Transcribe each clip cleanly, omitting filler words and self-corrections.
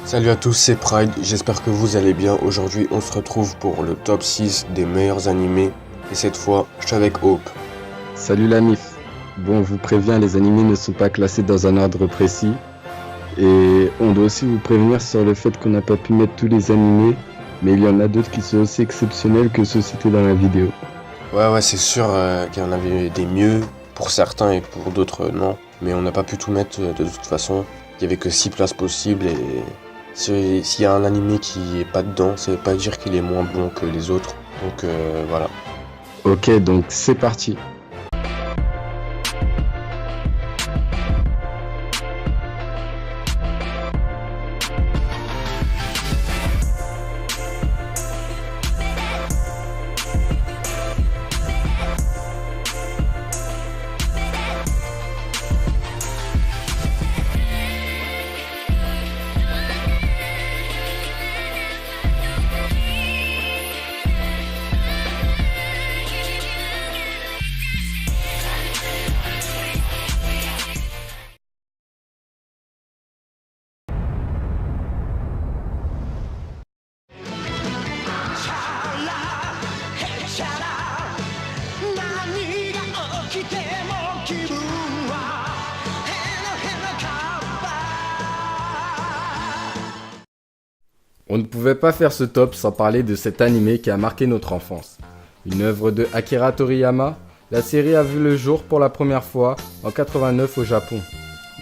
Salut à tous, c'est Pride, j'espère que vous allez bien. Aujourd'hui on se retrouve pour le top 6 des meilleurs animés. Et cette fois, je suis avec Hope. Salut la MIF. Bon, on vous prévient, les animés ne sont pas classés dans un ordre précis. Et on doit aussi vous prévenir sur le fait qu'on n'a pas pu mettre tous les animés, mais il y en a d'autres qui sont aussi exceptionnels que ceux cités dans la vidéo. Ouais, c'est sûr qu'il y en avait des mieux pour certains et pour d'autres non. Mais on n'a pas pu tout mettre de toute façon. Il y avait que 6 places possibles et s'il y a un animé qui est pas dedans, ça veut pas dire qu'il est moins bon que les autres. Donc voilà. Ok, donc c'est parti. On ne pouvait pas faire ce top sans parler de cet animé qui a marqué notre enfance. Une œuvre de Akira Toriyama, la série a vu le jour pour la première fois en 89 au Japon.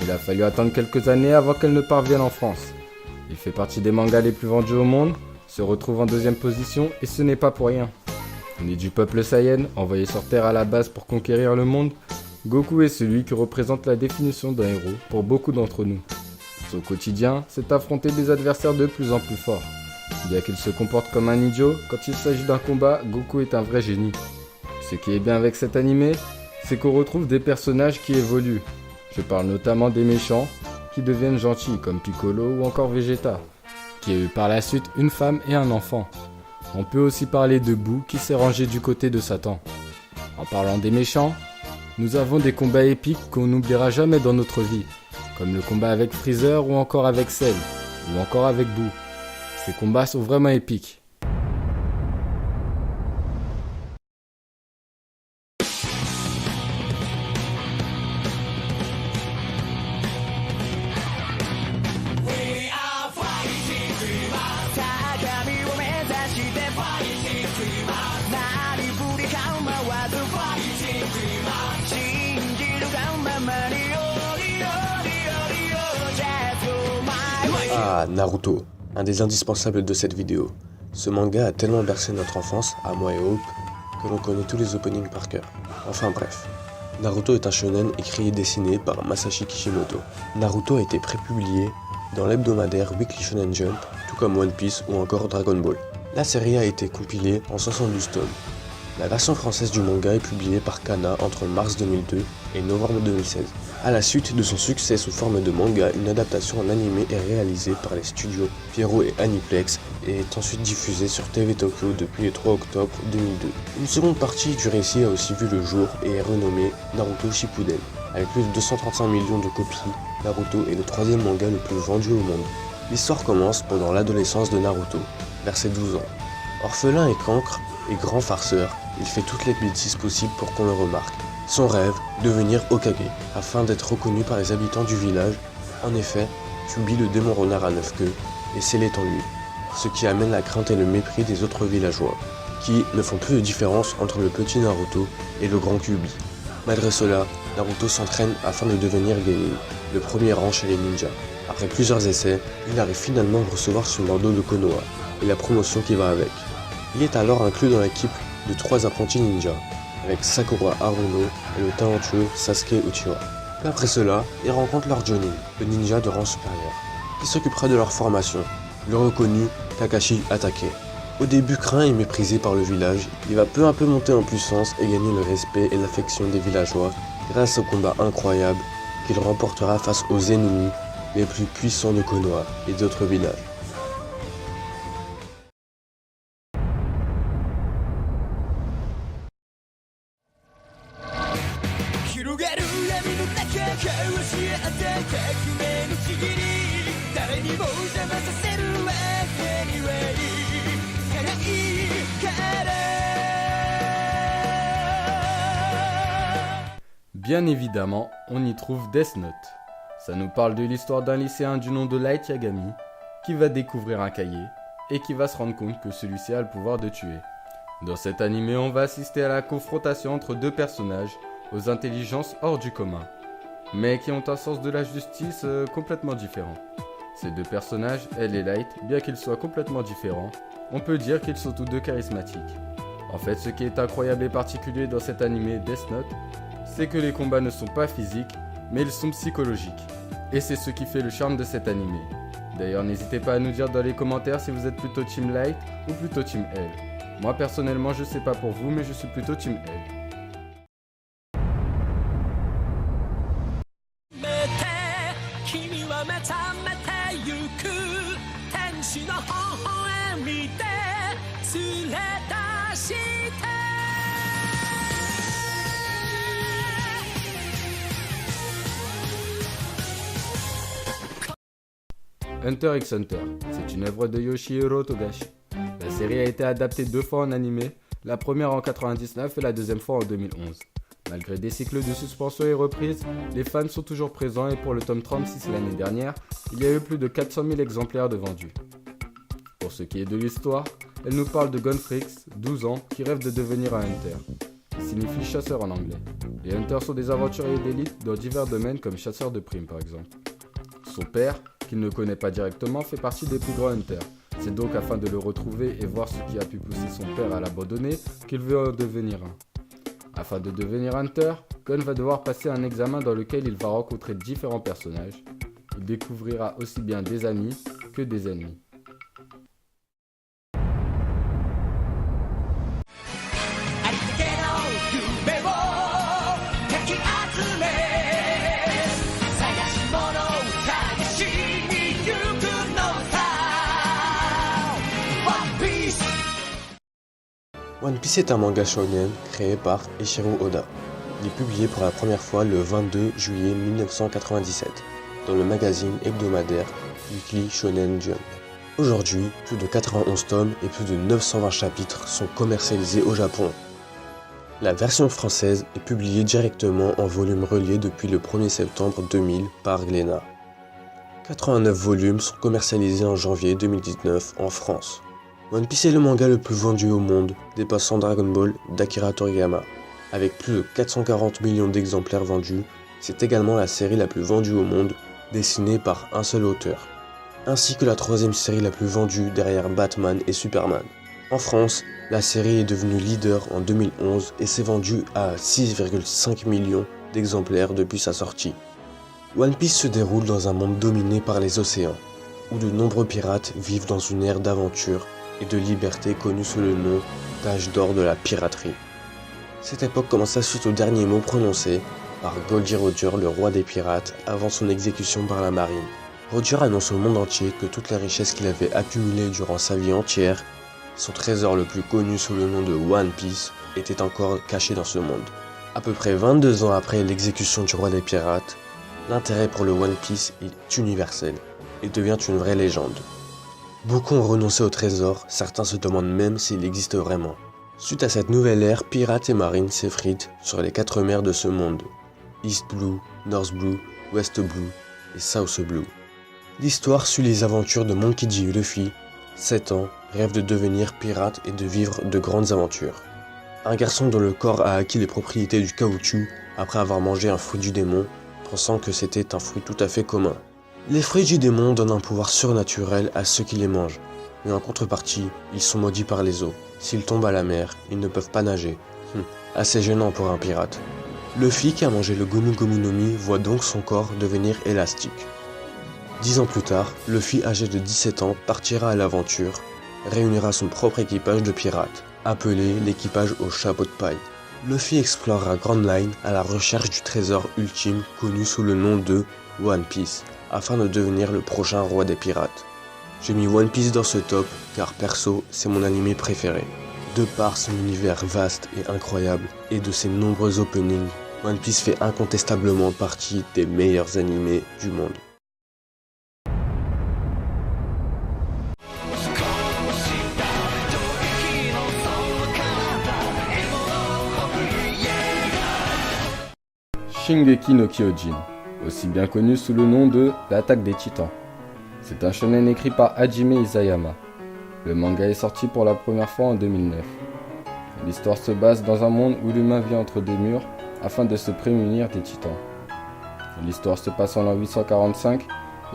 Il a fallu attendre quelques années avant qu'elle ne parvienne en France. Il fait partie des mangas les plus vendus au monde, se retrouve en deuxième position et ce n'est pas pour rien. Né du peuple Saiyan, envoyé sur Terre à la base pour conquérir le monde, Goku est celui qui représente la définition d'un héros pour beaucoup d'entre nous. Son quotidien, c'est affronter des adversaires de plus en plus forts. Bien qu'il se comporte comme un idiot, quand il s'agit d'un combat, Goku est un vrai génie. Ce qui est bien avec cet animé, c'est qu'on retrouve des personnages qui évoluent. Je parle notamment des méchants, qui deviennent gentils comme Piccolo ou encore Vegeta, qui a eu par la suite une femme et un enfant. On peut aussi parler de Boo qui s'est rangé du côté de Satan. En parlant des méchants, nous avons des combats épiques qu'on n'oubliera jamais dans notre vie, comme le combat avec Freezer ou encore avec Cell, ou encore avec Boo. Ces combats sont vraiment épiques. Ah, Naruto, un des indispensables de cette vidéo. Ce manga a tellement bercé notre enfance, à moi et Hope, que l'on connaît tous les openings par cœur. Enfin bref. Naruto est un shonen écrit et dessiné par Masashi Kishimoto. Naruto a été prépublié dans l'hebdomadaire Weekly Shonen Jump, tout comme One Piece ou encore Dragon Ball. La série a été compilée en 72 tomes. La version française du manga est publiée par Kana entre mars 2002 et novembre 2016. À la suite de son succès sous forme de manga, une adaptation en animé est réalisée par les studios Pierrot et Aniplex et est ensuite diffusée sur TV Tokyo depuis le 3 octobre 2002. Une seconde partie du récit a aussi vu le jour et est renommée Naruto Shippuden. Avec plus de 235 millions de copies, Naruto est le troisième manga le plus vendu au monde. L'histoire commence pendant l'adolescence de Naruto, vers ses 12 ans. Orphelin et cancre et grand farceur, il fait toutes les bêtises possibles pour qu'on le remarque. Son rêve, devenir Hokage, afin d'être reconnu par les habitants du village. En effet, subit le démon renard à 9 queues et scellé en lui, ce qui amène la crainte et le mépris des autres villageois, qui ne font plus de différence entre le petit Naruto et le grand Kyuubi. Malgré cela, Naruto s'entraîne afin de devenir Genin, le premier rang chez les ninjas. Après plusieurs essais, il arrive finalement à recevoir son bandeau de Konoha et la promotion qui va avec. Il est alors inclus dans l'équipe de 3 apprentis ninjas, avec Sakura Haruno et le talentueux Sasuke Uchiha. Peu après cela, ils rencontrent leur Jonin, le ninja de rang supérieur, qui s'occupera de leur formation, le reconnu Kakashi Hatake. Au début craint et méprisé par le village, il va peu à peu monter en puissance et gagner le respect et l'affection des villageois grâce au combat incroyable qu'il remportera face aux ennemis les plus puissants de Konoha et d'autres villages. Bien évidemment, on y trouve Death Note. Ça nous parle de l'histoire d'un lycéen du nom de Light Yagami qui va découvrir un cahier et qui va se rendre compte que celui-ci a le pouvoir de tuer. Dans cet animé, on va assister à la confrontation entre deux personnages aux intelligences hors du commun, mais qui ont un sens de la justice complètement différent. Ces deux personnages, elle et Light, bien qu'ils soient complètement différents, on peut dire qu'ils sont tous deux charismatiques. En fait, ce qui est incroyable et particulier dans cet animé Death Note, c'est que les combats ne sont pas physiques, mais ils sont psychologiques. Et c'est ce qui fait le charme de cet animé. D'ailleurs, n'hésitez pas à nous dire dans les commentaires si vous êtes plutôt Team Light ou plutôt Team L. Moi personnellement, je sais pas pour vous, mais je suis plutôt Team L. Hunter x Hunter, c'est une œuvre de Yoshihiro Togashi. La série a été adaptée 2 fois en animé, la première en 1999 et la deuxième fois en 2011. Malgré des cycles de suspension et reprises, les fans sont toujours présents et pour le tome 36 l'année dernière, il y a eu plus de 400 000 exemplaires de vendus. Pour ce qui est de l'histoire, elle nous parle de Gunfrix, 12 ans, qui rêve de devenir un hunter, qui signifie chasseur en anglais. Les hunters sont des aventuriers d'élite dans divers domaines comme chasseurs de primes par exemple. Son père, qu'il ne connaît pas directement, fait partie des plus grands hunters. C'est donc afin de le retrouver et voir ce qui a pu pousser son père à l'abandonner qu'il veut en devenir un. Afin de devenir hunter, Gun va devoir passer un examen dans lequel il va rencontrer différents personnages. Il découvrira aussi bien des amis que des ennemis. One Piece est un manga shonen créé par Eiichiro Oda. Il est publié pour la première fois le 22 juillet 1997 dans le magazine hebdomadaire Weekly Shonen Jump. Aujourd'hui, plus de 91 tomes et plus de 920 chapitres sont commercialisés au Japon. La version française est publiée directement en volume relié depuis le 1er septembre 2000 par Glénat. 89 volumes sont commercialisés en janvier 2019 en France. One Piece est le manga le plus vendu au monde, dépassant Dragon Ball d'Akira Toriyama. Avec plus de 440 millions d'exemplaires vendus, c'est également la série la plus vendue au monde, dessinée par un seul auteur. Ainsi que la troisième série la plus vendue derrière Batman et Superman. En France, la série est devenue leader en 2011 et s'est vendue à 6,5 millions d'exemplaires depuis sa sortie. One Piece se déroule dans un monde dominé par les océans, où de nombreux pirates vivent dans une ère d'aventure et de liberté connue sous le nom d'âge d'or de la piraterie. Cette époque commença suite au dernier mot prononcé par Goldie Roger, le roi des pirates, avant son exécution par la marine. Roger annonce au monde entier que toutes les richesses qu'il avait accumulées durant sa vie entière, son trésor le plus connu sous le nom de One Piece, était encore caché dans ce monde. À peu près 22 ans après l'exécution du roi des pirates, l'intérêt pour le One Piece est universel et devient une vraie légende. Beaucoup ont renoncé au trésor, certains se demandent même s'il existe vraiment. Suite à cette nouvelle ère, pirates et marines s'effritent sur les 4 mers de ce monde. East Blue, North Blue, West Blue et South Blue. L'histoire suit les aventures de Monkey D. Luffy, 7 ans, rêve de devenir pirate et de vivre de grandes aventures. Un garçon dont le corps a acquis les propriétés du caoutchouc après avoir mangé un fruit du démon, pensant que c'était un fruit tout à fait commun. Les fruits du démon donnent un pouvoir surnaturel à ceux qui les mangent, mais en contrepartie, ils sont maudits par les eaux. S'ils tombent à la mer, ils ne peuvent pas nager. Assez gênant pour un pirate. Luffy, qui a mangé le Gomu Gomu no Mi, voit donc son corps devenir élastique. 10 ans plus tard, Luffy, âgé de 17 ans, partira à l'aventure, réunira son propre équipage de pirates, appelé l'équipage au chapeau de paille. Luffy explorera Grand Line à la recherche du trésor ultime connu sous le nom de One Piece, afin de devenir le prochain roi des pirates. J'ai mis One Piece dans ce top car perso c'est mon animé préféré. De par son univers vaste et incroyable et de ses nombreux openings, One Piece fait incontestablement partie des meilleurs animés du monde. Shingeki no Kyojin, aussi bien connu sous le nom de L'Attaque des Titans. C'est un shonen écrit par Hajime Isayama. Le manga est sorti pour la première fois en 2009. L'histoire se base dans un monde où l'humain vit entre deux murs afin de se prémunir des titans. L'histoire se passe en l'an 845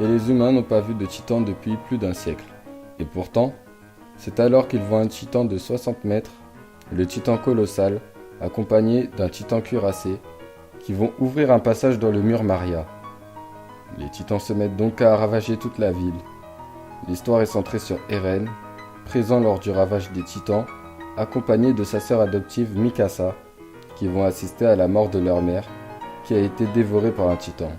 et les humains n'ont pas vu de titan depuis plus d'un siècle. Et pourtant, c'est alors qu'ils voient un titan de 60 mètres, le titan colossal, accompagné d'un titan cuirassé, qui vont ouvrir un passage dans le mur Maria. Les titans se mettent donc à ravager toute la ville. L'histoire est centrée sur Eren, présent lors du ravage des titans, accompagné de sa sœur adoptive Mikasa, qui vont assister à la mort de leur mère, qui a été dévorée par un titan.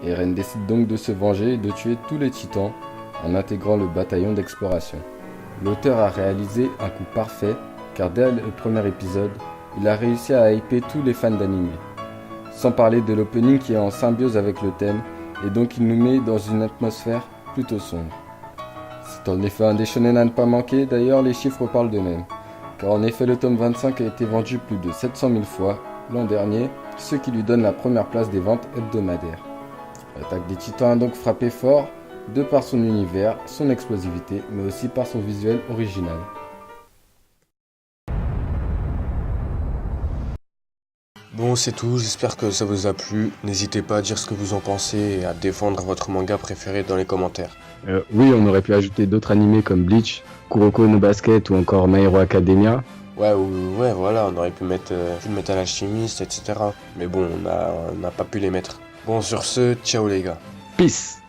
Eren décide donc de se venger et de tuer tous les titans en intégrant le bataillon d'exploration. L'auteur a réalisé un coup parfait, car dès le premier épisode, il a réussi à hyper tous les fans d'anime. Sans parler de l'opening qui est en symbiose avec le thème, et donc il nous met dans une atmosphère plutôt sombre. C'est en effet un des shonen à ne pas manquer, d'ailleurs les chiffres parlent d'eux-mêmes. Car en effet le tome 25 a été vendu plus de 700 000 fois l'an dernier, ce qui lui donne la première place des ventes hebdomadaires. L'Attaque des Titans a donc frappé fort, de par son univers, son explosivité, mais aussi par son visuel original. Bon, c'est tout, j'espère que ça vous a plu. N'hésitez pas à dire ce que vous en pensez et à défendre votre manga préféré dans les commentaires. Oui, on aurait pu ajouter d'autres animés comme Bleach, Kuroko no Basket ou encore My Hero Academia. Ouais, voilà, on aurait pu mettre à l'alchimiste, etc. Mais bon, on n'a pas pu les mettre. Bon, sur ce, ciao les gars. Peace!